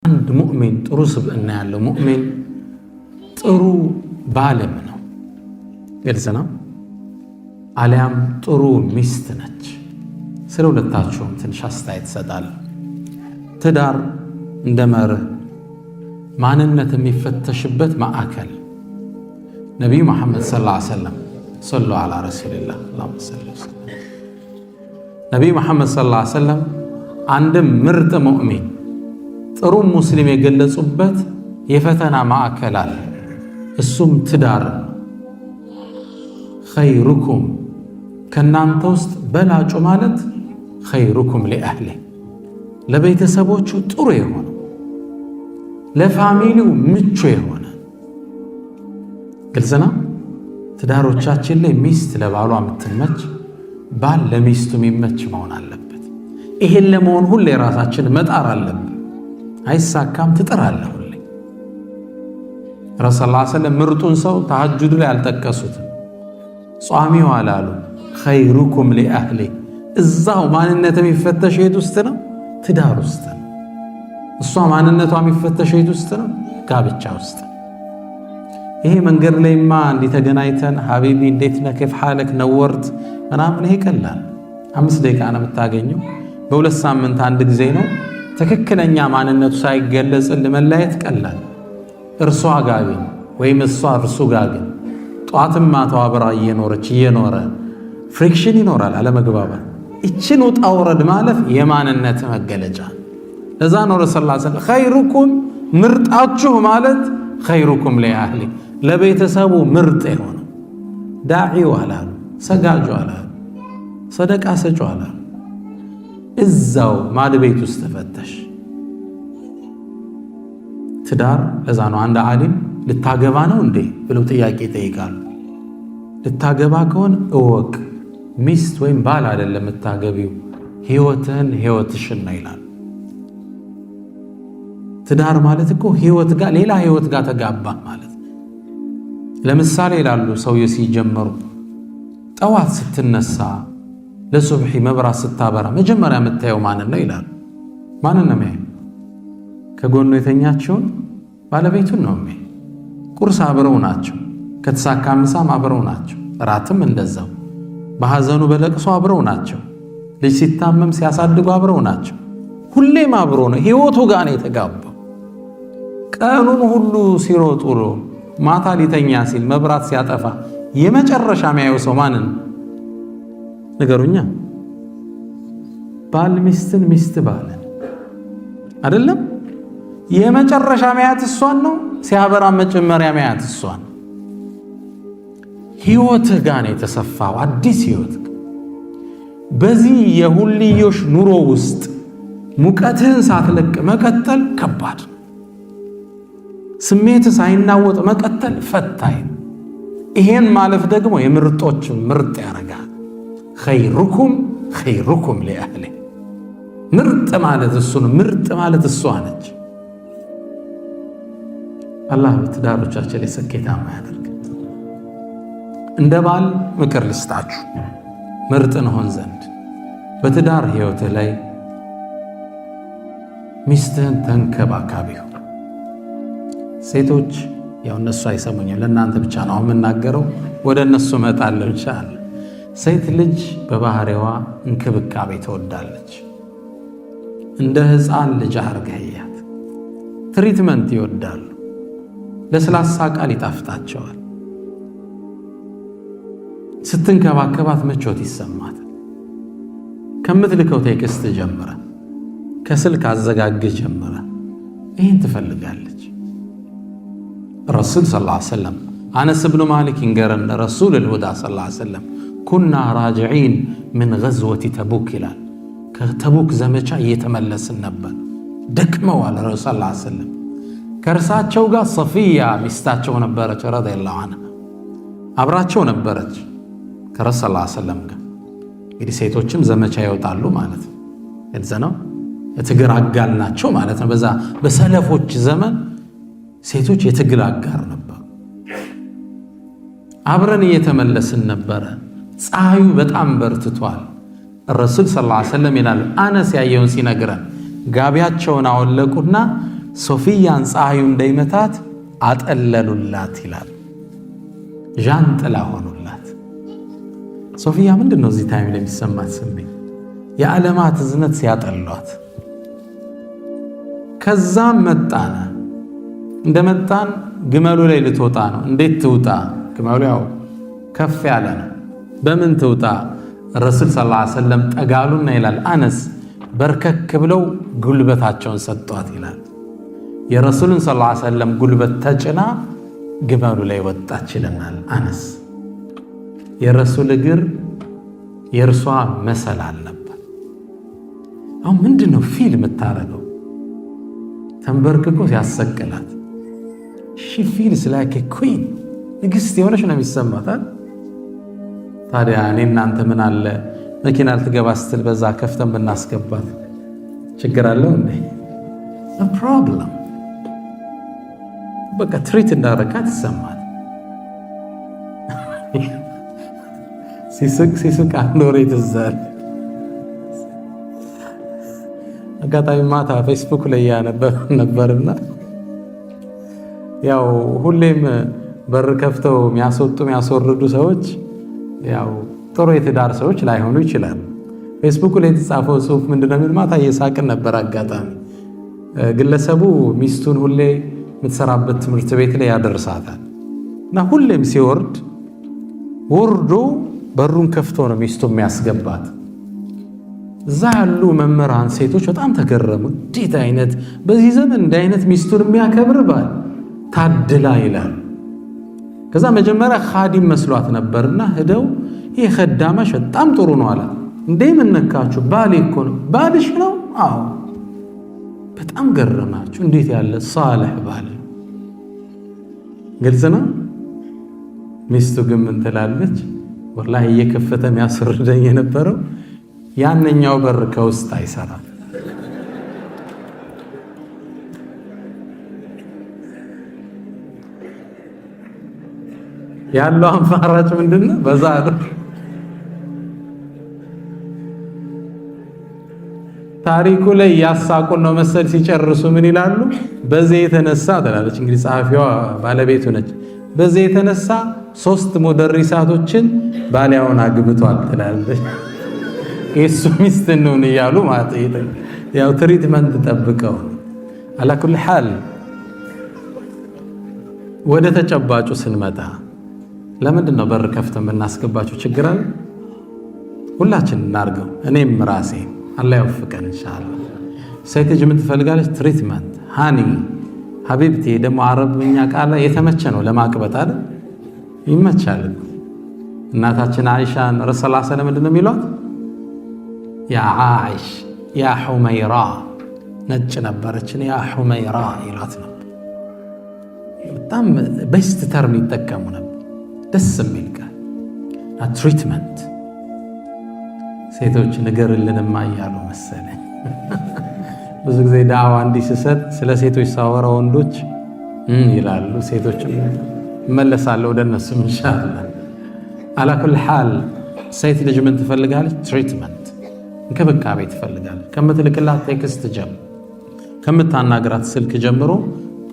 አንድ ሙእሚን ጥሩ ስብዕና ያለው ሙእሚን ጥሩ ባለም ነው። ግልጽ ነው። አሊያም ጥሩ ሚስት ነች። ስለ ሁለታቸውም ትንሽ አስተያየት እሰጣለሁ። ትዳር እንደ መርህ ማንነት የሚፈተሽበት ማዕከል ነቢዩ መሐመድ ሰለላሁ ዐለይሂ ወሰለም ሰሉ ዐላ ረሱሊላህ አላሁመ ሰሊ ወሰለም ነቢዩ መሐመድ ሰለላሁ ዐለይሂ ወሰለም አንድም ምርጥ ሙእሚን ጥሩ ሙስሊም የገለጹበት የፈተና ማዕከል አለ። እሱም ትዳር ነው። ኸይሩኩም ከናንተ ውስጥ በላጩ ማለት ኸይሩኩም ሊአህሊ ለቤተሰቦቹ ጥሩ የሆነ ለፋሚሊው ምቹ የሆነ ግልጽ ነው። ትዳሮቻችን ላይ ሚስት ለባሏ የምትመች ባል ለሚስቱ የሚመች መሆን አለበት። ይሄን ለመሆን ሁሌ ራሳችን መጣር አለብን። አይሳካም ትጥራለህ ሁሌ። ረሱል ሰለላሁ ዐለይሂ ወሰለም ምርጡን ሰው ተሐጁድ ላይ አልጠቀሱትም። ጿሚው አላሉ። ኸይሩኩም ሊአህሊ እዛው ማንነት የሚፈተሽ የት ውስጥ ነው? ትዳር ውስጥ ነው። እሷ ማንነቷ የሚፈተሽ የት ውስጥ ነው? ጋብቻ ውስጥ። ይሄ መንገድ ላይማ እንዲህ ተገናኝተን ሀቢቢ እንዴት ነህ ከይፍ ሐለክ ነወርት ምናምን ይሄ ቀላል 5 ደቂቃ ነው የምታገኘው። በ2 ሳምንት አንድ ጊዜ ነው። ትክክለኛ ማንነቱ ሳይገለጽል መለያየት ቀላል። እርሷ ጋር ግን ወይም እሷ እርሱ ጋር ግን ጧትም ማታው አብራ እየኖረ ፍሪክሽን ይኖራል፣ አለመግባባት። እችን ውጣ ውረድ ማለፍ የማንነት መገለጫ። ለዛ ነው ረሱል ሰለላሁ ዐለይሂ ወሰለም ኸይሩኩም ምርጣችሁ ማለት ኸይሩኩም ሊአህሊ ለቤተሰቡ ምርጥ የሆነው። ዳዒው አላሉ፣ ሰጋጁ አላሉ፣ ሰደቃ ሰጩ አላሉ። እዛው ማድ ቤት ውስጥ ተፈተሽ ትዳር። ለዛ ነው አንድ ዓሊም ልታገባ ነው እንዴ ብለው ጥያቄ ይጠይቃሉ። ልታገባ ከሆነ እወቅ ሚስት ወይም ባል አይደለም የምታገቢው ህይወትሽን ነው ይላል። ትዳር ማለት እኮ ህይወት ጋር ሌላ ህይወት ጋር ተጋባ ማለት። ለምሳሌ ይላሉ ሰውዬ ሲጀመሩ ጠዋት ስትነሳ ለሱብሒ መብራት ስታበራ መጀመሪያ የምታየው ማንን ነው ይላሉ። ማንን ነው የሚያየው? ከጎኑ የተኛችውን ባለቤቱን ነው የሚያየው። ቁርስ አብረው ናቸው፣ ከተሳካ ምሳም አብረው ናቸው፣ እራትም እንደዛው። በሐዘኑ በለቅሶ አብረው ናቸው፣ ልጅ ሲታመም ሲያሳድጉ አብረው ናቸው። ሁሌም አብሮ ነው፣ ህይወቱ ጋር ነው የተጋባው። ቀኑን ሁሉ ሲሮጥ ውሎ ማታ ሊተኛ ሲል መብራት ሲያጠፋ የመጨረሻ የሚያየው ሰው ማንን ንገሩኛ? ባል ሚስትን፣ ሚስት ባልን አይደለም። የመጨረሻ ማያት እሷን ነው። ሲያበራ መጀመሪያ ማያት እሷን። ህይወትህ ጋር ነው የተሰፋው አዲስ ህይወት። በዚህ የሁልዮሽ ኑሮ ውስጥ ሙቀትህን ሳትለቅ መቀጠል ከባድ፣ ስሜትህ ሳይናወጥ መቀጠል ፈታኝ። ይሄን ማለፍ ደግሞ የምርጦች ምርጥ ያደርጋል። ኸይሩኩም ሊአህሊ ምርጥ ማለት እሱ ነው። ምርጥ ማለት እሷ ነች። አላህ በትዳሮቻችን ላይ ስኬታማ ያደርግ። እንደ ባል ምክር ልስጣችሁ ምርጥ እንሆን ዘንድ በትዳር ህይወትህ ላይ ሚስትህን ተንከባካቢው። ሴቶች ያው እነሱ አይሰሙኝም፣ ለእናንተ ብቻ ነው የምናገረው። ወደ እነሱ እመጣለሁ ኢንሻአላህ። ሴት ልጅ በባህሪዋ እንክብካቤ ትወዳለች። እንደ ሕፃን ልጅ አርገህያት። ትሪትመንት ይወዳሉ። ለስላሳ ቃል ይጣፍጣቸዋል። ስትንከባከባት ምቾት ይሰማታል። ከምትልከው ቴክስት ጀምረ፣ ከስልክ አዘጋግህ ጀምረ ይህን ትፈልጋለች። ረሱል ሰለላሁ ዐለይሂ ወሰለም አነስ ብኑ ማሊክ ይንገረን፣ ረሱል ልሁዳ ሰለላሁ ዐለይሂ ወሰለም ኩና ራጅዒን ምን ገዝወቲ ተቡክ ይላል። ከተቡክ ዘመቻ እየተመለስን ነበር። ደክመዋል። ረሱል ሰለላሁ ዐለይሂ ወሰለም ከእርሳቸው ጋር ሰፊያ ሚስታቸው ነበረች ረዲየላሁ ዐንሃ፣ አብራቸው ነበረች ከረሱል ሰለላሁ ዐለይሂ ወሰለም ጋር። እንግዲህ ሴቶችም ዘመቻ ይወጣሉ ማለት ነው። እዛ ነው የትግል አጋር ናቸው ማለት ነው። በዛ በሰለፎች ዘመን ሴቶች የትግል አጋር ነበሩ። አብረን እየተመለስን ነበረ። ፀሐዩ በጣም በርትቷል። ረሱል ሰለላሁ ዐለይሂ ወሰለም ይላሉ፣ አነስ ያየውን ሲነግረን ጋቢያቸውን አወለቁና ሶፊያን ፀሐዩ እንዳይመታት አጠለሉላት ይላል። ዣንጥላ ሆኑላት። ሶፊያ ምንድን ነው እዚህ ታይም ላይ የሚሰማት ስሜት? የዓለማት እዝነት ሲያጠሏት። ከዛም መጣነ። እንደመጣን ግመሉ ላይ ልትወጣ ነው። እንዴት ትውጣ? ግመሉ ያው ከፍ ያለ ነው። በምን ትውጣ? ረሱል ሰለላሁ ዐለይሂ ወሰለም ጠጋሉና ይላል አነስ በርከክ ብለው ጉልበታቸውን ሰጧት ይላል። የረሱልን ሰለላሁ ዐለይሂ ወሰለም ጉልበት ተጭና ግመሉ ላይ ወጣች ይለናል አነስ። የረሱል እግር የእርሷ መሰላል ነበር። አሁን ምንድነው ፊል የምታረገው? ተንበርክኮ ሲያሰቅላት ሺ ፊልስ ላይክ ኤ ኩዊን፣ ንግስት የሆነች ነው የሚሰማታል። ታዲያ እኔ እናንተ ምን አለ መኪና ልትገባ ስትል በዛ ከፍተን ብናስገባት ችግር አለው እንዴ? ፕሮብለም። በቃ ትሪት እንዳረካት ይሰማል። ሲስቅ አንድ ወሬ ትዝ አለ። አጋጣሚ ማታ ፌስቡክ ላይ ያነበብ ነበርና ያው ሁሌም በር ከፍተው የሚያስወጡ የሚያስወርዱ ሰዎች ያው ጥሩ የትዳር ሰዎች ላይሆኑ ይችላሉ። ፌስቡክ ላይ የተጻፈው ጽሑፍ ምንድነው የሚል ማታ እየሳቅን ነበር። አጋጣሚ ግለሰቡ ሚስቱን ሁሌ የምትሰራበት ትምህርት ቤት ላይ ያደርሳታል እና ሁሌም ሲወርድ ወርዶ በሩን ከፍቶ ነው ሚስቱ የሚያስገባት። እዛ ያሉ መምህራን ሴቶች በጣም ተገረሙ። እንዴት አይነት በዚህ ዘመን እንደ አይነት ሚስቱን የሚያከብር ባል ታድላ ይላል። ከዛ መጀመሪያ ኻዲም መስሏት ነበርና ሄደው ይሄ ኸዳማሽ በጣም ጥሩ ነው አለ። እንዴ ምን ነካችሁ? ባሌ እኮ ነው። ባልሽ ነው? አዎ። በጣም ገረማችሁ። እንዴት ያለ ሳልህ ባል። ግልጽ ነው። ሚስቱ ግን ምን ትላለች? ወላሂ እየከፈተ የሚያስወርደኝ የነበረው ያንኛው በር ከውስጥ አይሰራም። ያለው አማራጭ ምንድነው? በዛ ነው። ታሪኩ ላይ ያሳቁን ነው መሰል። ሲጨርሱ ምን ይላሉ? በዚህ የተነሳ ትላለች እንግዲህ ጸሐፊዋ ባለቤቱ ነች። በዚህ የተነሳ 3 ሙደሪሳቶችን ባሊያውን አግብቷል ትላለች። የሱ ሚስት ነው እያሉ ማለት ያው ትሪትመንት ጠብቀው አላ ኩል ሐል። ወደ ተጨባጩ ስንመጣ ለምንድን ነው በር ከፍተን ብናስገባቸው ችግር አለ? ሁላችን እናርገው። እኔም ራሴ አላህ ይወፍቀን ኢንሻአላህ። ሴት ልጅ ምን ትፈልጋለች? ትሪትመንት፣ ሃኒ ሀቢብቲ። ደግሞ አረብኛ ቃል የተመቸ ነው ለማቅበጥ አይደል? ይመቻል። እናታችን አይሻን ረሱል ሰለላሁ ዐለይሂ ወሰለም ምንድን ነው የሚሏት? ያ አይሽ ያ ሁመይራ፣ ነጭ ነበረችን፣ ያ ሁመይራ ይሏት ነበር። በጣም ቤስት ተርም ይጠቀሙ ነበር። ደስ የሚል ቃል ትሪትመንት። ሴቶች ንገርልንማ እያሉ መሰለኝ ብዙ ጊዜ ዳዕዋ እንዲህ ስሰጥ ስለ ሴቶች ሳወራ ወንዶች ይላሉ፣ ሴቶችም እመለሳለሁ ወደ እነሱም ኢንሻአላህ። አላ ኩል ሐል ሴት ልጅ ምን ትፈልጋለች? ትሪትመንት፣ እንክብካቤ ትፈልጋለች። ከምትልክላት ቴክስት ጀምሮ ከምታናግራት ስልክ ጀምሮ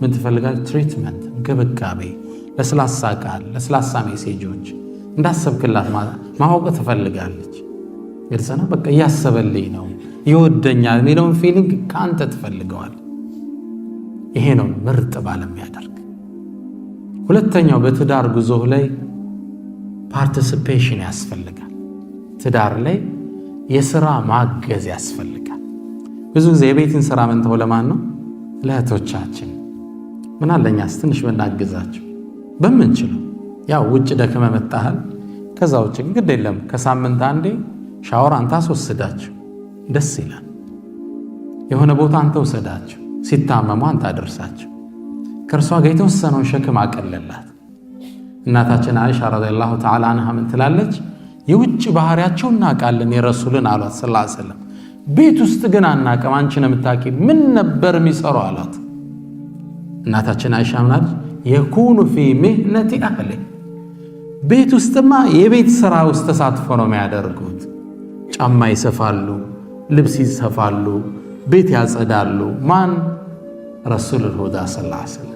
ምን ትፈልጋለች? ትሪትመንት፣ እንክብካቤ፣ ለስላሳ ቃል፣ ለስላሳ ሜሴጆች፣ እንዳሰብክላት ማወቅ ትፈልጋለች። ግልጽ ነው። በቃ እያሰበልኝ ነው ይወደኛል የሚለውን ፊሊንግ ከአንተ ትፈልገዋል። ይሄ ነው ምርጥ ባል የሚያደርግ። ሁለተኛው በትዳር ጉዞህ ላይ ፓርቲሲፔሽን ያስፈልጋል። ትዳር ላይ የሥራ ማገዝ ያስፈልጋል። ብዙ ጊዜ የቤትን ሥራ ምንተው ለማን ነው? ለእህቶቻችን። ምን አለኛስ ትንሽ ብናግዛቸው በምንችለው። ያው ውጭ ደክመ መጣሃል። ከዛ ውጭ ግድ የለም ከሳምንት አንዴ ሻወር አንተ አስወስዳቸው፣ ደስ ይላል። የሆነ ቦታ አንተ ወሰዳቸው፣ ሲታመሙ አንተ አደርሳቸው። ከእርሷ ጋር የተወሰነውን ሸክም አቀለላት። እናታችን አይሻ ረዲየላሁ ተዓላ አንሃ ምን ትላለች? የውጭ ባህሪያቸው እናውቃለን የረሱልን አሏት ሰለላሁ ዐለይሂ ወሰለም። ቤት ውስጥ ግን አናውቅም፣ አንቺ ነው የምታውቂው። ምን ነበር የሚሰሩ አሏት። እናታችን አይሻ ምናለች? የኩኑ ፊ ሚህነቲ አህሊ፣ ቤት ውስጥማ የቤት ስራ ውስጥ ተሳትፎ ነው የሚያደርጉት። ጫማ ይሰፋሉ፣ ልብስ ይሰፋሉ፣ ቤት ያጸዳሉ። ማን? ረሱሉል ሁዳ ሰለላሁ ዐለይሂ ወሰለም።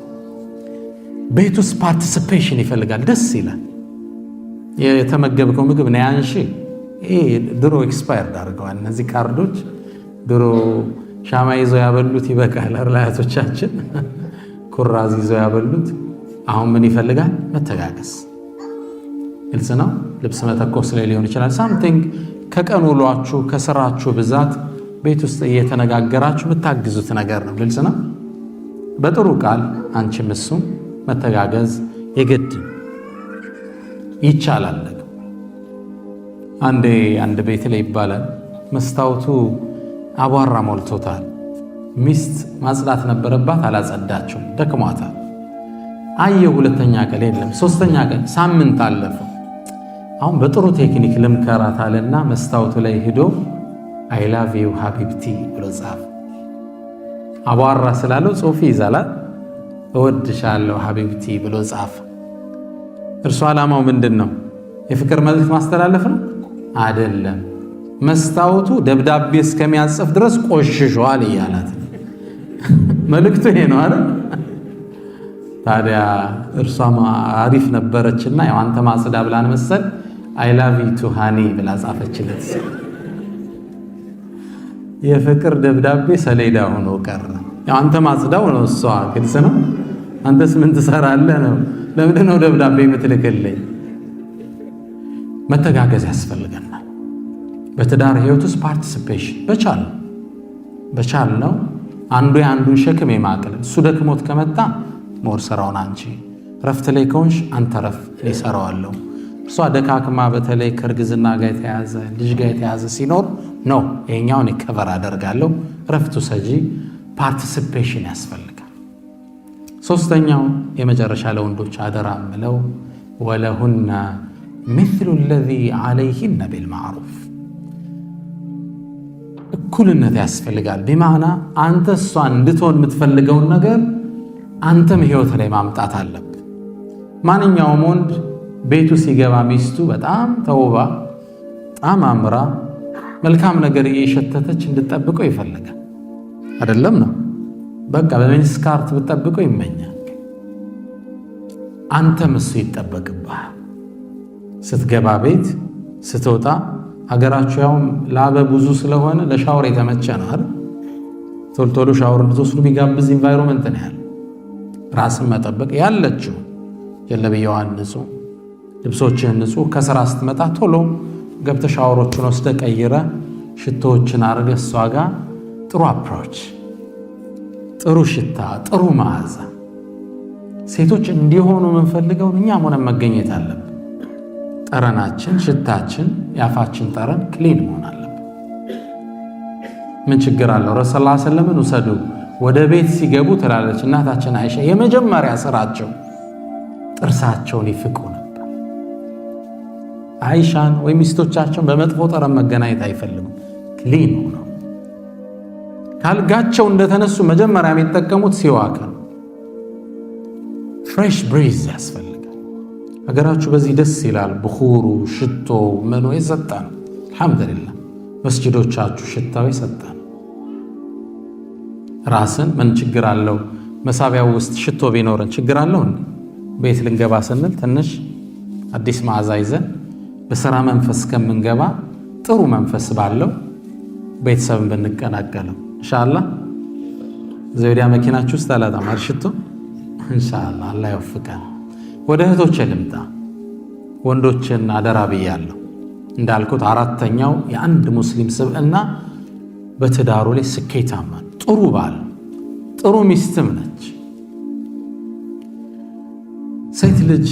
ቤት ውስጥ ፓርቲሲፔሽን ይፈልጋል። ደስ ይላል። የተመገብከው ምግብ ነው ያንሺ። ይሄ ድሮ ኤክስፓየርድ አድርገዋል እነዚህ ካርዶች። ድሮ ሻማ ይዘው ያበሉት ይበቃል። አያቶቻችን ኩራዝ ይዘው ያበሉት። አሁን ምን ይፈልጋል? መተጋገዝ። ግልጽ ነው። ልብስ መተኮስ ላይ ሊሆን ይችላል። ሳምቲንግ ከቀን ውሏችሁ ከስራችሁ ብዛት ቤት ውስጥ እየተነጋገራችሁ የምታግዙት ነገር ነው። ግልጽ ነው። በጥሩ ቃል አንቺም እሱም መተጋገዝ የግድ ይቻላል። አንድ ቤት ላይ ይባላል መስታወቱ አቧራ ሞልቶታል። ሚስት ማጽዳት ነበረባት፣ አላጸዳችም፣ ደክሟታል። አየው ሁለተኛ ቀን የለም፣ ሶስተኛ ቀን ሳምንት አለፈው። አሁን በጥሩ ቴክኒክ ልምከራት አለና መስታወቱ ላይ ሄዶ አይ ላቭ ዩ ሀቢብቲ ብሎ ጻፈ። አቧራ ስላለው ጽሑፍ ይዛላል። እወድሻለሁ ሀቢብቲ ብሎ ጻፈ። እርሱ ዓላማው ምንድን ነው? የፍቅር መልእክት ማስተላለፍ ነው አይደለም። መስታወቱ ደብዳቤ እስከሚያጽፍ ድረስ ቆሽሿል እያላት መልእክቱ ይሄ ነው አይደል? ታዲያ እርሷም አሪፍ ነበረችና ያው አንተ ማጽዳ ብላን መሰል አይ ላቭ ዩ ቱ ሃኒ ብላ ጻፈችለት። የፍቅር ደብዳቤ ሰሌዳ ሆኖ ቀረ። ያው አንተ ማጽዳው ነው እሷ። ግልጽ ነው። አንተስ ምን ትሰራለህ ነው። ለምንድን ነው ደብዳቤ የምትልክልኝ? መተጋገዝ ያስፈልገናል። በትዳር ህይወት ውስጥ ፓርቲሲፔሽን በቻል ነው። አንዱ የአንዱን ሸክም የማቅለል። እሱ ደክሞት ከመጣ ሞር ስራውን አንቺ፣ ረፍት ላይ ከሆንሽ አንተ ረፍ፣ እኔ እሰራዋለሁ። እሷ ደካክማ በተለይ ከእርግዝና ጋር የተያዘ ልጅ ጋር የተያዘ ሲኖር ነው ይሄኛውን ከቨር አደርጋለሁ፣ ረፍቱ ሰጂ። ፓርቲሲፔሽን ያስፈልጋል። ሶስተኛው የመጨረሻ ለወንዶች አደራ ምለው ወለሁና مثل الذي عليهن بالمعروف እኩልነት ያስፈልጋል። ቢማዕና አንተ እሷን እንድትሆን የምትፈልገውን ነገር አንተም ህይወት ላይ ማምጣት አለብህ። ማንኛውም ወንድ ቤቱ ሲገባ ሚስቱ በጣም ተውባ በጣም አምራ መልካም ነገር እየሸተተች እንድትጠብቀው ይፈልጋል አይደለም ነው። በቃ በሚኒስካርት ብትጠብቀው ይመኛል። አንተም እሱ ይጠበቅብሃል። ስትገባ ቤት ስትወጣ፣ ሀገራችሁ ያውም ላበ ብዙ ስለሆነ ለሻወር የተመቸ ነው አይደል? ቶሎ ሻወር እንድትወስዱ ቢጋብዝ ኢንቫይሮንመንት ነው ያለው። ራስን መጠበቅ ያለችው ጀለብያዋን ንጹህ፣ ልብሶችህን ንጹህ። ከስራ ስትመጣ ቶሎ ገብተህ ሻወሮችን ወስደህ ቀይረህ ሽቶዎችን አድርገህ እሷ ጋር ጥሩ አፕሮች፣ ጥሩ ሽታ፣ ጥሩ መዓዛ። ሴቶች እንዲሆኑ የምንፈልገው እኛም ሆነን መገኘት አለብን። ጠረናችን፣ ሽታችን፣ ያፋችን ጠረን ክሊን መሆን አለብን። ምን ችግር አለው? ረሱል ሰለላሁ ዐለይሂ ወሰለም ውሰዱ ወደ ቤት ሲገቡ ትላለች እናታችን አይሻ፣ የመጀመሪያ ስራቸው ጥርሳቸውን ይፍቁ ነበር። አይሻን ወይ ሚስቶቻቸውን በመጥፎ ጠረን መገናኘት አይፈልጉም። ክሊን ነው። ካልጋቸው እንደተነሱ መጀመሪያ የሚጠቀሙት ሲዋክ ነው። ፍሬሽ ብሪዝ ያስፈልጋል። ሀገራችሁ በዚህ ደስ ይላል። ብኹሩ ሽቶ ምኑ የሰጠ ነው። አልሐምዱሊላህ መስጂዶቻችሁ ሽታው የሰጠ ነው። ራስን ምን ችግር አለው? መሳቢያው ውስጥ ሽቶ ቢኖረን ችግር አለው እንዴ? ቤት ልንገባ ስንል ትንሽ አዲስ መዓዛ ይዘን በሥራ መንፈስ ከምንገባ ጥሩ መንፈስ ባለው ቤተሰብን ብንቀላቀለው ኢንሻአላህ። ዘውዲያ መኪናችሁ ውስጥ አላጣም ሽቶ ኢንሻአላህ። አላህ ይወፍቀን። ወደ እህቶቼ ልምጣ። ወንዶችን አደራ ብያለሁ። እንዳልኩት አራተኛው የአንድ ሙስሊም ስብዕና በትዳሩ ላይ ስኬታማ ጥሩ ባል ጥሩ ሚስትም ነች። ሴት ልጅ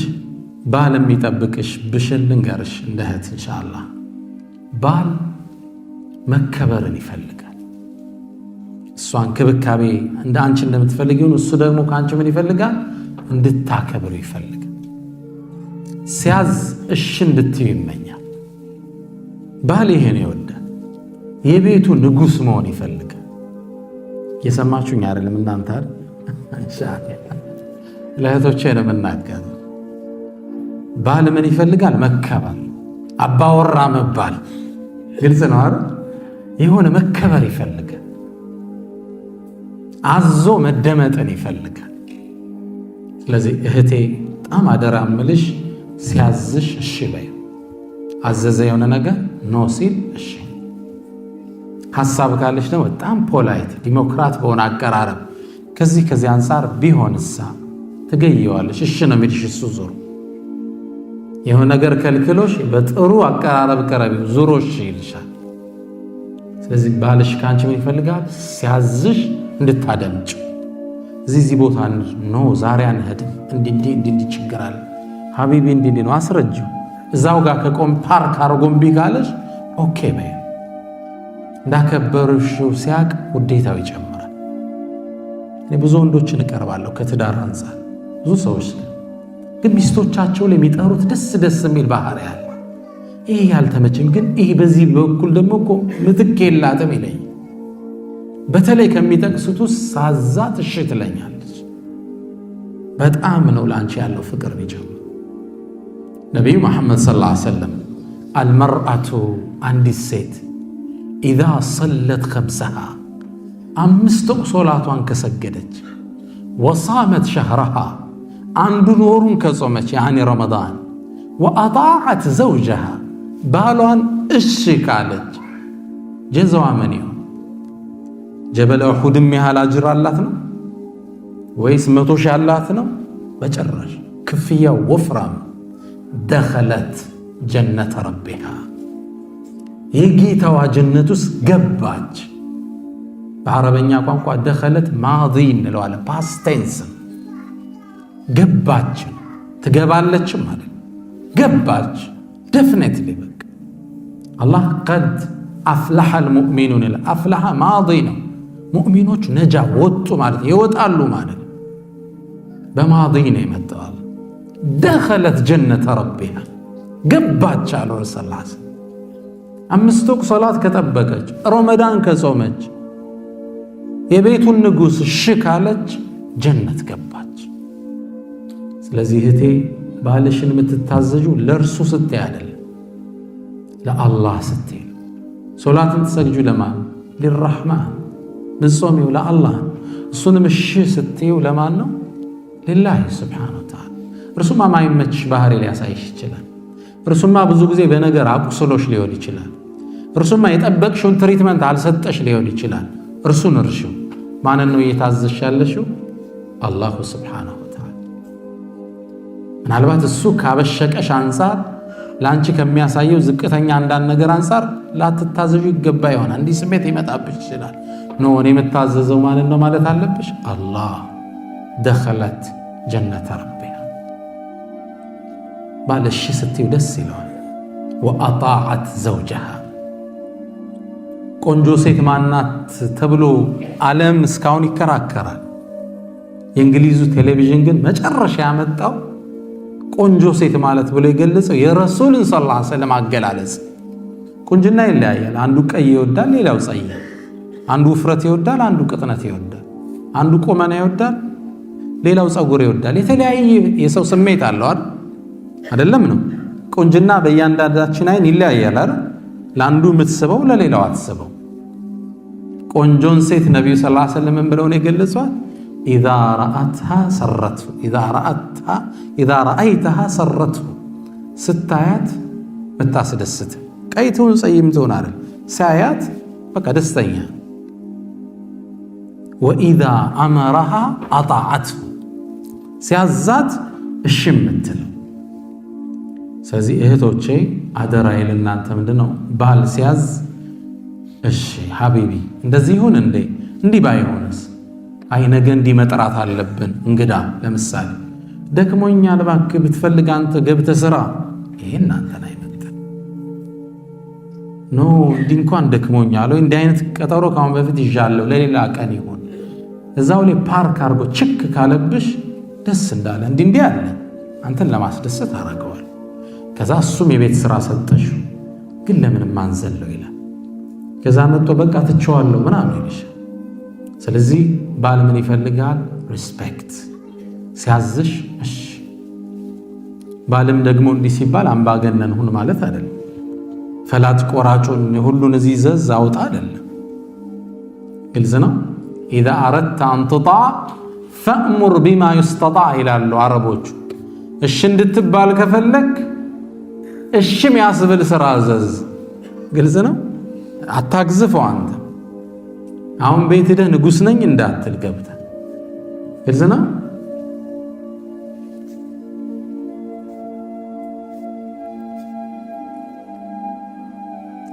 ባል የሚጠብቅሽ ብሽን ልንገርሽ እንደ እህት ኢንሻአላህ። ባል መከበርን ይፈልጋል። እሷን ክብካቤ እንደ አንቺ እንደምትፈልጊውን እሱ ደግሞ ከአንቺ ምን ይፈልጋል? እንድታከብሩ ይፈልጋል። ሲያዝ እሺ እንድትዩ ይመኛል። ባል ይሄን ይወዳል። የቤቱ ንጉሥ መሆን ይፈልጋል። እየሰማችሁኝ አይደለም እናንተ አይደል? ኢንሻአላህ ለእህቶቼ ነው የምናገረው። ባል ምን ይፈልጋል? መከበር፣ አባወራ መባል። ግልጽ ነው አይደል? የሆነ መከበር ይፈልጋል። አዞ መደመጥን ይፈልጋል። ስለዚህ እህቴ በጣም አደራ እምልሽ ሲያዝሽ እሺ በይ። አዘዘ የሆነ ነገር ኖ ሲል እሺ። ሐሳብ ካለሽ ደግሞ በጣም ፖላይት ዲሞክራት በሆነ አቀራረብ ከዚህ አንፃር ቢሆንሳ ትገየዋለሽ። እሺ ነው የሚልሽ እሱ ዞሮ የሆነ ነገር ከልክሎሽ በጥሩ አቀራረብ ቀረቢው ዞሮ እሺ ይልሻል። ስለዚህ ባልሽ ካንቺ ምን ይፈልጋል? ሲያዝሽ እንድታደምጭ እዚህ ቦታ ኖ ዛሬ አንሄድም እንዲህ ችግር አለ ሀቢቢ እንዲህ ነው አስረጅው። እዛው ጋር ከቆም ፓርክ አርጎምቢ ካለሽ ኦኬ በይ። እንዳከበርሽው ሲያቅ ውዴታው ይጨምራል። እኔ ብዙ ወንዶችን እቀርባለሁ ከትዳር አንፃር ብዙ ሰዎች ግን ሚስቶቻቸው ላይ የሚጠሩት ደስ የሚል ባህሪ አለ። ይሄ ያልተመቸኝ ግን ይሄ በዚህ በኩል ደግሞ እኮ ምትክ የላትም ይለኝ። በተለይ ከሚጠቅሱት ውስጥ ሳዛት እሺ ትለኛለች። በጣም ነው ላንቺ ያለው ፍቅር ቢጀምር። ነቢዩ መሐመድ ሰለላሁ ዐለይሂ ወሰለም አልመርአቱ አንዲት ሴት ኢዛ ሰለት ኸምሰሃ 5 ሶላቷን ከሰገደች ወሳመት ሸህረሃ አንዱን ወሩን ከጾመች ያኒ ረመዳን ወአጣዐት ዘውጀሃ ባሏን እሺ ካለች ጀዛዋ ምን ይሁን? ጀበለ ኡሑድም ያህል አጅር አላት ነው ወይስ 100 ሺህ አላት ነው? በጭራሽ። ክፍያው ወፍራም። ደኸለት ጀነተ ረቢሃ የጌታዋ ጀነት ውስጥ ገባች። በአረበኛ ቋንቋ ደኸለት ማዲ እንለዋለን፣ ፓስት ቴንስ። ገባች ትገባለች ማለት ገባች። ደፍኔትሊ በቃ አላህ ቀድ አፍለሐል ሙእሚኑን ይላል። አፍለሐ ማዲ ነው። ሙእሚኖች ነጃ ወጡ ማለት ይወጣሉ ማለት በማዲ ነው የመጣው። ደኸለት ጀነተ ረቢሃ ገባች አሉ ረሱል 5 ወቅት ሶላት ከጠበቀች ረመዳን ከጾመች የቤቱን ንጉሥ እሺ ካለች ጀነት ገባች። ስለዚህ እህቴ ባልሽን የምትታዘዡ ለእርሱ ስትይ አይደለም፣ ለአላህ ስትይ። ሶላትን ትሰግጁ ለማን? ሊራሕማን። ምጾሚው ለአላህ። እሱንም እሺ ስትይው ለማን ነው? ሊላሂ ስብሓነሁ ወተዓላ። እርሱማ ማይመችሽ ባህሪ ሊያሳይሽ ይችላል። እርሱማ ብዙ ጊዜ በነገር አቁስሎሽ ሊሆን ይችላል። እርሱማ የጠበቅሽውን ትሪትመንት አልሰጠሽ ሊሆን ይችላል። እርሱን እርሺው። ማንን ነው እየታዘዝሽ ያለሽው? አላሁ ስብሓነሁ ወተዓላ። ምናልባት እሱ ካበሸቀሽ አንጻር ለአንቺ ከሚያሳየው ዝቅተኛ አንዳንድ ነገር አንጻር ላትታዘዡ ይገባ ይሆናል። እንዲህ ስሜት ይመጣብሽ ይችላል። ኖ እኔ የምታዘዘው ማንን ነው ማለት አለብሽ? አላህ። ደኸለት ጀነተ ረቢሃ። ባልሽ ስትይው ደስ ይለዋል። ወአጣዐት ዘውጀሃ። ቆንጆ ሴት ማናት ተብሎ ዓለም እስካሁን ይከራከራል። የእንግሊዙ ቴሌቪዥን ግን መጨረሻ ያመጣው ቆንጆ ሴት ማለት ብሎ የገለጸው የረሱልን ሰለላሁ ዐለይሂ ወሰለም አገላለጽ። ቁንጅና ይለያያል። አንዱ ቀይ ይወዳል፣ ሌላው ጸይ። አንዱ ውፍረት ይወዳል፣ አንዱ ቅጥነት ይወዳል። አንዱ ቁመና ይወዳል፣ ሌላው ጸጉር ይወዳል። የተለያየ የሰው ስሜት አለው አይደለም ነው። ቁንጅና በእያንዳንዳችን አይን ይለያያል አይደል? ለአንዱ የምትስበው ለሌላው አትስበው። ቆንጆን ሴት ነቢዩ ሰለላሁ ዐለይሂ ወሰለም ብለው ነው የገለጿት። ኢዛ ረአይተሃ ሰረትሁ፣ ስታያት ብታስደስት። ቀይ ትሁን ጸይም ትሁን አይደል፣ ሳያት በቃ ደስተኛ። ወኢዛ አመረሃ አጣዐትሁ፣ ሲያዛት እሺ የምትለው። ስለዚህ እህቶቼ አደራዬ ለእናንተ ምንድነው? ባል ሲያዝ እሺ ሀቢቢ እንደዚህ ይሁን እንዴ? እንዲህ ባይሆንስ? አይ ነገ እንዲህ መጥራት አለብን እንግዳ። ለምሳሌ ደክሞኛል እባክህ ብትፈልግ አንተ ገብተህ ስራ። ይሄ እናንተን አይመጥን። ኖ እንዲህ እንኳን ደክሞኛል ወይ እንዲህ አይነት ቀጠሮ ካሁን በፊት ይዣለሁ ለሌላ ቀን ይሁን። እዛው ላይ ፓርክ አድርጎ ችክ ካለብሽ ደስ እንዳለ እንዲህ አለ አንተን ለማስደሰት አደረገዋል። ከዛ እሱም የቤት ስራ ሰጠሽ፣ ግን ለምን ማንዘለው ይላል። ከዛ መጥቶ በቃ ትቸዋለሁ ምናምን ይልሻል። ስለዚህ ባል ምን ይፈልጋል? ሪስፔክት። ሲያዝሽ እሺ። ባልም ደግሞ እንዲህ ሲባል አምባገነን ሁን ማለት አይደለም። ፈላጭ ቆራጩን ሁሉን እዚህ ዘዝ አውጣ አይደለም። ግልጽ ነው። ኢዛ አረድተ አን ቱጣዕ ፈእሙር ቢማ ዩስተጣዕ ይላሉ አረቦቹ። እሺ እንድትባል ከፈለክ እሺ የሚያስብል ስራ አዘዝ። ግልጽ ነው። አታግዝፈው። አንተ አሁን ቤት ሄደህ ንጉሥ ነኝ እንዳትል ገብተህ። ግልጽ ነው።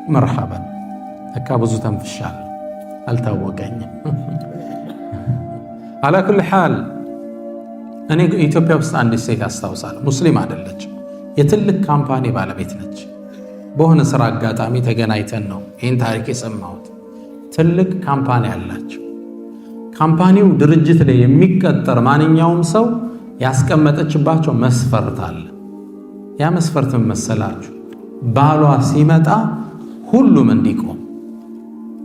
መርሐበን ለካ ብዙ ተንፍሻለሁ አልታወቀኝም። አላ ኩል ሓል እኔ ኢትዮጵያ ውስጥ አንዲት ሴት አስታውሳለሁ። ሙስሊም አይደለችም፣ የትልቅ ካምፓኒ ባለቤት ነች። በሆነ ስራ አጋጣሚ ተገናኝተን ነው ይህን ታሪክ የሰማሁት። ትልቅ ካምፓኒ አላቸው። ካምፓኒው ድርጅት ላይ የሚቀጠር ማንኛውም ሰው ያስቀመጠችባቸው መስፈርት አለ። ያ መስፈርት ምን መሰላችሁ? ባሏ ሲመጣ ሁሉም እንዲቆም።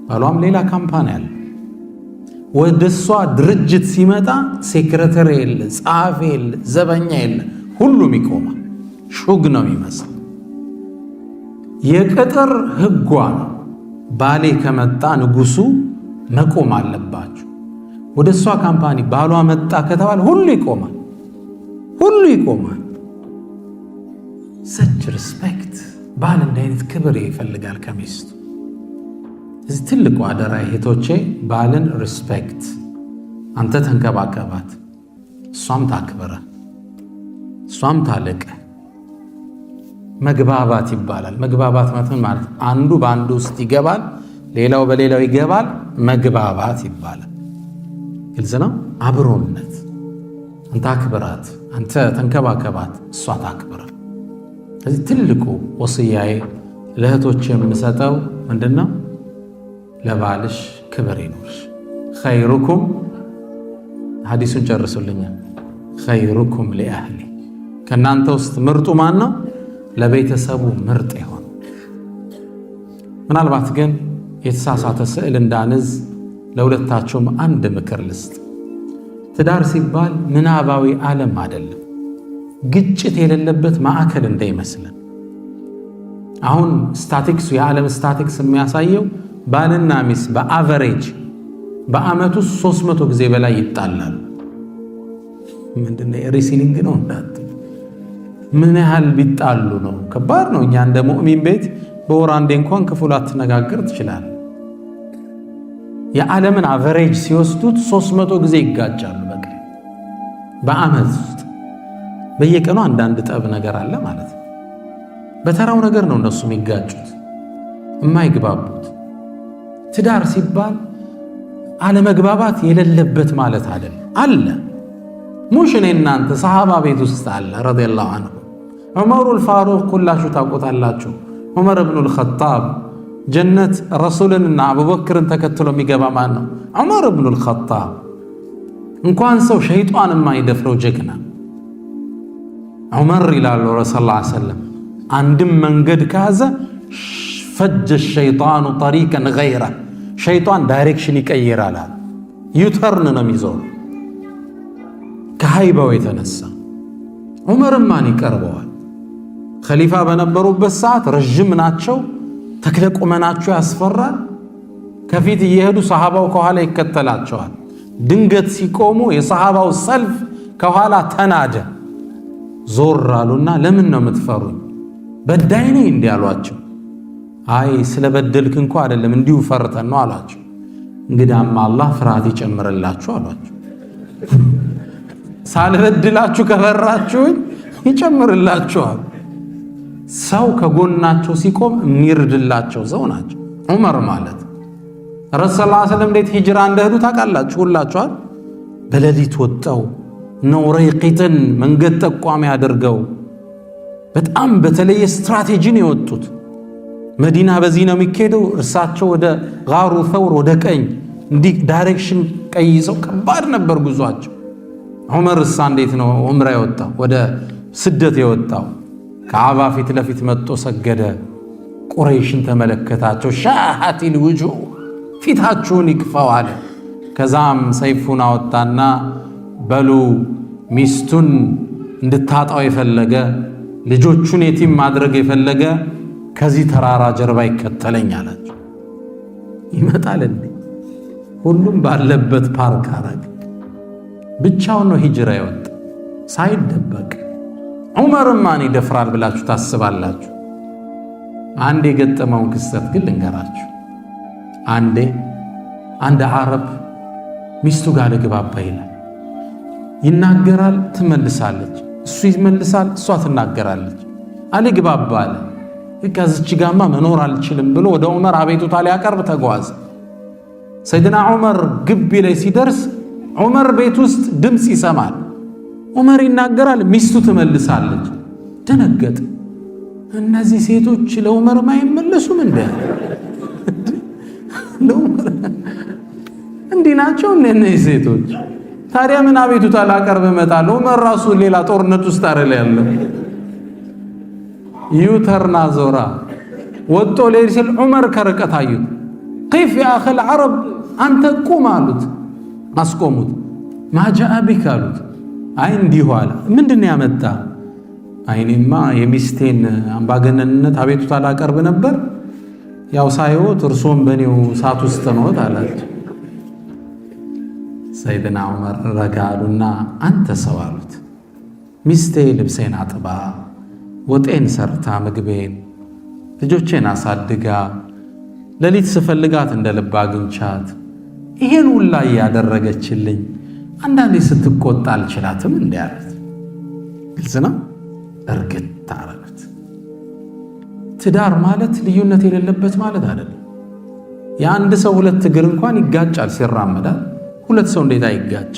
ባሏም ሌላ ካምፓኒ አለ። ወደ እሷ ድርጅት ሲመጣ ሴክሬተሪ የለ፣ ጸሐፊ የለ፣ ዘበኛ የለ፣ ሁሉም ይቆማል። ሹግ ነው የሚመስል። የቅጥር ህጓ ነው። ባሌ ከመጣ ንጉሱ መቆም አለባችሁ። ወደ እሷ ካምፓኒ ባሏ መጣ ከተባለ ሁሉ ይቆማል፣ ሁሉ ይቆማል። ሰች ሪስፔክት። ባል እንዲህ አይነት ክብር ይፈልጋል ከሚስቱ። እዚህ ትልቁ አደራ እህቶቼ፣ ባልን ሪስፔክት። አንተ ተንከባከባት፣ እሷም ታክብረ፣ እሷም ታለቀ። መግባባት ይባላል። መግባባት ማለት አንዱ በአንዱ ውስጥ ይገባል፣ ሌላው በሌላው ይገባል። መግባባት ይባላል። ግልጽ ነው። አብሮነት። አንተ አክብራት፣ አንተ ተንከባከባት፣ እሷ ታክብረ። እዚህ ትልቁ ወስያዬ ለእህቶች የምሰጠው ምንድነው? ለባልሽ ክብር ይኖርሽ። ኸይሩኩም፣ ሐዲሱን ጨርሱልኛል። ኸይሩኩም ሊአህሊ፣ ከእናንተ ውስጥ ምርጡ ማን ነው? ለቤተሰቡ ምርጥ የሆነ። ምናልባት ግን የተሳሳተ ስዕል እንዳንዝ ለሁለታችሁም አንድ ምክር ልስጥ። ትዳር ሲባል ምናባዊ ዓለም አይደለም፣ ግጭት የሌለበት ማዕከል እንዳይመስለን። አሁን ስታቲክሱ፣ የዓለም ስታቲክስ የሚያሳየው ባልና ሚስት በአቨሬጅ በአመቱ 300 ጊዜ በላይ ይጣላሉ። ምንድነው ሪሲሊንግ ነው እንዳት ምን ያህል ቢጣሉ ነው? ከባድ ነው። እኛ እንደ ሙእሚን ቤት በወር አንዴ እንኳን ክፉ ላትነጋገር ትችላለህ። የዓለምን አቨሬጅ ሲወስዱት 300 ጊዜ ይጋጫሉ በአመት ውስጥ። በየቀኑ አንዳንድ ጠብ ነገር አለ ማለት ነው። በተራው ነገር ነው እነሱ የሚጋጩት የማይግባቡት። ትዳር ሲባል አለመግባባት የሌለበት ማለት አይደለም። አለ ሙሽ እኔ እናንተ ሰሃባ ቤት ውስጥ አለ ረዲየላሁ ዐንሁ። ዑመሩል ፋሩቅ ሁላችሁ ታውቁታላችሁ። ዑመር ኢብኑል ኸጣብ ጀነት ረሱልንና አቡበክርን ተከትሎ የሚገባ ማን ነው? ዑመር ኢብኑል ኸጣብ። እንኳን ሰው ሸይጣን የማይደፍረው ጀግና ዑመር ይላሉ ረሱል ሰለላሁ ዐለይሂ ወሰለም። አንድም መንገድ ከያዘ ፈጀ ሸይጣኑ ጠሪቀን ገይረ፣ ሸይጣን ዳይሬክሽን ይቀይራል፣ ዩተርን ነው የሚዞር ከሃይባው የተነሳ። ዑመርም ማን ይቀርበዋል? ኸሊፋ በነበሩበት ሰዓት ረጅም ናቸው፣ ተክለ ቁመናቸው ያስፈራል። ከፊት እየሄዱ ሰሃባው ከኋላ ይከተላቸዋል። ድንገት ሲቆሙ የሰሃባው ሰልፍ ከኋላ ተናደ። ዞር አሉና ለምን ነው የምትፈሩኝ? በዳይ ነኝ እንዲህ አሏቸው። አይ ስለበደልክ እንኳ አይደለም እንዲሁ ፈርተን ነው አሏቸው። እንግዳማ አላህ ፍርሃት ይጨምርላችሁ አሏቸው። ሳልበድላችሁ ከፈራችሁኝ ይጨምርላችኋል። ሰው ከጎናቸው ሲቆም የሚርድላቸው ሰው ናቸው ዑመር ማለት። ረሱል ሰለላሁ ዐለይሂ ወሰለም እንዴት ሂጅራ እንደሄዱ ታውቃላችሁ ሁላችኋል። በሌሊት ወጣው ነው ረይቂትን መንገድ ጠቋሚ አድርገው በጣም በተለየ ስትራቴጂ ነው የወጡት። መዲና በዚህ ነው የሚካሄደው፣ እርሳቸው ወደ ጋሩ ተውር ወደ ቀኝ እንዲህ ዳይሬክሽን ቀይሰው ከባድ ነበር ጉዟቸው። ዑመር እሳ እንዴት ነው ዑምራ የወጣው ወደ ስደት የወጣው? ከዓባ ፊት ለፊት መጥቶ ሰገደ። ቁረይሽን ተመለከታቸው። ሻሃቲል ውጁህ፣ ፊታችሁን ይክፋው አለ። ከዛም ሰይፉን አወጣና በሉ ሚስቱን እንድታጣው የፈለገ ልጆቹን የቲም ማድረግ የፈለገ ከዚህ ተራራ ጀርባ ይከተለኝ አላቸው። ይመጣል እንዴ? ሁሉም ባለበት ፓርክ አረገ። ብቻውን ነው ሂጅራ የወጣ ሳይደበቅ። ዑመርን ማን ይደፍራል ብላችሁ ታስባላችሁ? አንድ የገጠመውን ክስተት ግን ልንገራችሁ። አንድ ዓረብ ሚስቱ ጋር ልግባባ ይላል። ይናገራል፣ ትመልሳለች። እሱ ይመልሳል፣ እሷ ትናገራለች። አልግባባ አለ። በቃ እዚች ጋማ መኖር አልችልም ብሎ ወደ ዑመር አቤቱታ ሊያቀርብ ተጓዘ። ሰይድና ዑመር ግቢ ላይ ሲደርስ ዑመር ቤት ውስጥ ድምፅ ይሰማል። ዑመር ይናገራል፣ ሚስቱ ትመልሳለች። ደነገጠ። እነዚህ ሴቶች ለዑመር አይመለሱም እንዴ? ለዑመር እንዲህ ናቸው እነዚህ ሴቶች? ታዲያ ምን አቤቱታ ላቀርብ እመጣለሁ? ዑመር ራሱ ሌላ ጦርነት ውስጥ አይደል ያለው? ዩተርና ዞራ ወጦ ሌሊት ሲል ዑመር ከርቀት አዩት። ከይፍ ያ አኺል ዓረብ፣ አንተ ቁም አሉት። አስቆሙት። ማጃአ ቢክ አሉት። አይ እንዲሁ አለ። ምንድን ያመጣ? አይኔማ የሚስቴን አምባገነንነት አቤቱታ ላቀርብ ነበር፣ ያው ሳይወት እርሶም በኔው ሳት ውስጥ ነዎት አላቸው። ሰይድና ዑመር ረጋ አሉና አንተ ሰው አሉት፣ ሚስቴ ልብሴን አጥባ ወጤን ሰርታ ምግቤን ልጆቼን አሳድጋ ሌሊት ስፈልጋት እንደ ልብ አግኝቻት ይሄን ሁላ ያደረገችልኝ አንዳንዴ ስትቆጣ አልችላትም እንዴ አሉት። ግልጽ ነው። እርግጥ አረጋት። ትዳር ማለት ልዩነት የሌለበት ማለት አይደለም። የአንድ ሰው ሁለት እግር እንኳን ይጋጫል ሲራመዳል። ሁለት ሰው እንዴት አይጋጭ?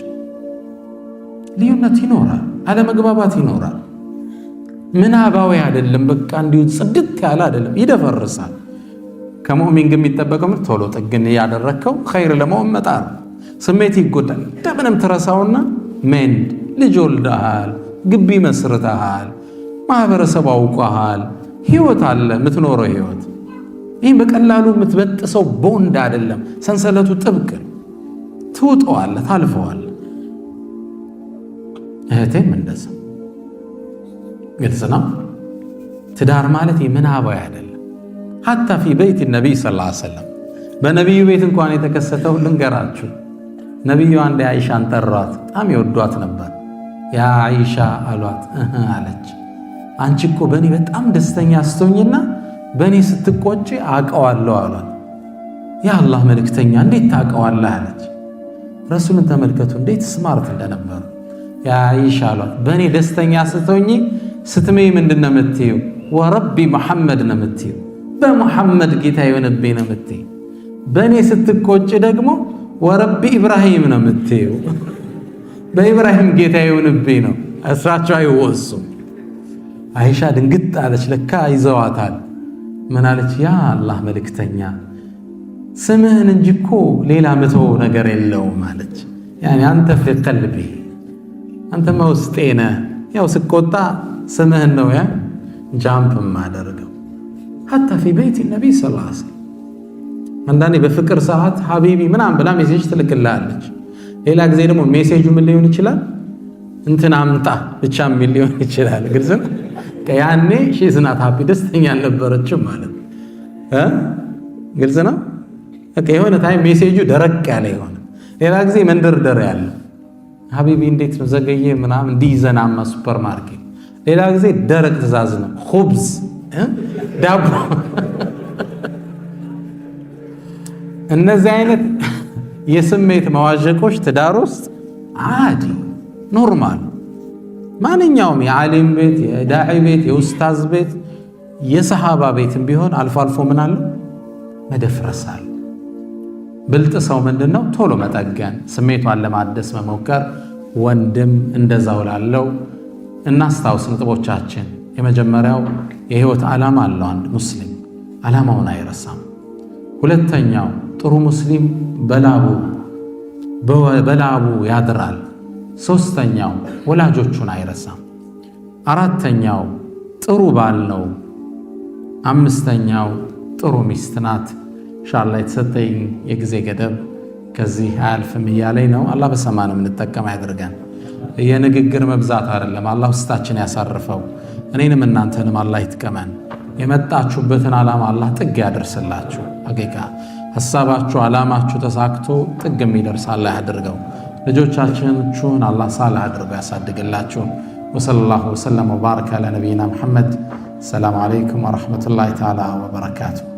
ልዩነት ይኖራል፣ አለመግባባት ይኖራል። ምናባዊ አይደለም። በቃ እንዲሁ ጽድት ያለ አይደለም፣ ይደፈርሳል። ከሙእሚን ግን የሚጠበቀው ቶሎ ጥግን ያደረከው ኸይር ለመሆን መጣር። ስሜት ይጎዳል። እንደምንም ትረሳውና ሜንድ ልጅ ወልደሃል፣ ግቢ መስርተሃል፣ ማህበረሰብ አውቀሃል፣ ህይወት አለ የምትኖረው ህይወት። ይህም በቀላሉ የምትበጥሰው ቦንድ አይደለም፣ ሰንሰለቱ ጥብቅ ነው። ትውጠዋለህ፣ ታልፈዋለህ። እህቴም እንደዛ። ግልጽ ነው። ትዳር ማለት ምናባዊ አይደለም። ሐታ ፊ በይት ነቢይ ሰለላሁ ዐለይሂ ወሰለም፣ በነቢዩ ቤት እንኳን የተከሰተው ልንገራችሁ። ነቢዩ አንድ አይሻን ጠሯት። በጣም ይወዷት ነበር። ያ አይሻ አሏት። አለች፣ አንቺ እኮ በእኔ በጣም ደስተኛ ስትሆኝና በእኔ ስትቆጪ አውቀዋለሁ አሏት። ያ አላህ መልእክተኛ እንዴት ታውቀዋለህ አለች። ረሱልን ተመልከቱ እንዴት ስማርት እንደነበሩ። ያ አይሻ አሏት፣ በእኔ ደስተኛ ስትሆኝ ስትመይ ምንድን ነው የምትይው? ወረቢ መሐመድ ነው የምትይው፣ በሙሐመድ ጌታ የሆነብኝ ነው የምትይው። በእኔ ስትቆጭ ደግሞ ወረቢ ኢብራሂም ነው የምትይው፣ በኢብራሂም ጌታ የሆነብኝ ነው። እሳቸው አይወሱም። አይሻ ድንግጥ አለች። ለካ ይዘዋታል። ምን አለች? ያ አላህ መልእክተኛ ስምህን እንጂ እኮ ሌላ ምተው ነገር የለውም አለች። ያኔ አንተ ፊ ቀልቢ፣ አንተ ውስጤ ነህ። ያው ስቆጣ ስምህን ነው ያ ጃምፕ ማደርገው። ሐታ ፊ በይት ነቢይ ሰለላሁ ዐለይሂ ወሰለም አንዳንዴ በፍቅር ሰዓት ሀቢቢ ምናምን ብላ ሜሴጅ ትልክልሃለች። ሌላ ጊዜ ደግሞ ሜሴጁ ምን ሊሆን ይችላል? እንትን አምጣ ብቻ ምን ሊሆን ይችላል? ግልጽ ነው። ያኔ ሺዝናት ሀቢ ደስተኛ አልነበረችም ማለት ነው። ግልጽ ነው። በቃ የሆነ ታይም ሜሴጁ ደረቅ ያለ ይሆነ፣ ሌላ ጊዜ መንደርደር ያለ ሀቢቢ እንዴት ነው ዘገየ ምናምን እንዲይዘናማ ሱፐር ማርኬት። ሌላ ጊዜ ደረቅ ትእዛዝ ነው፣ ኹብዝ ዳቦ። እነዚህ አይነት የስሜት መዋዠቆች ትዳር ውስጥ አዲ ኖርማል። ማንኛውም የዓሊም ቤት፣ የዳዒ ቤት፣ የኡስታዝ ቤት፣ የሰሃባ ቤትም ቢሆን አልፎ አልፎ ምን አለ መደፍረሳል። ብልጥ ሰው ምንድነው? ቶሎ መጠገን፣ ስሜቷን ለማደስ መሞከር። ወንድም እንደዛው ላለው እናስታውስ ነጥቦቻችን። የመጀመሪያው የህይወት ዓላማ አለው አንድ ሙስሊም፣ ዓላማውን አይረሳም። ሁለተኛው ጥሩ ሙስሊም በላቡ ያድራል። ሶስተኛው ወላጆቹን አይረሳም። አራተኛው ጥሩ ባል ነው። አምስተኛው ጥሩ ሚስት ናት። ኢንሻአላህ የተሰጠኝ የጊዜ ገደብ ከዚህ አያልፍም እያለኝ ነው። አላህ በሰማንም እንጠቀም ያድርገን። የንግግር መብዛት አይደለም፣ አላህ ውስጣችን ያሳርፈው። እኔንም እናንተንም አላህ ይጥቀመን። የመጣችሁበትን ዓላማ አላህ ጥግ ያደርስላችሁ። ሐቂቃ ሐሳባችሁ ዓላማችሁ ተሳክቶ ጥግ የሚደርስ አላህ ያድርገው። ልጆቻችሁን አላህ ሳልህ አድርገው ያሳድግላችሁ። ወሰለላሁ ወሰለም ወባረከ ዐላ ነቢይና ሙሐመድ። ሰላም አለይኩም ወረሕመቱላሂ ተዓላ ወበረካቱሁ።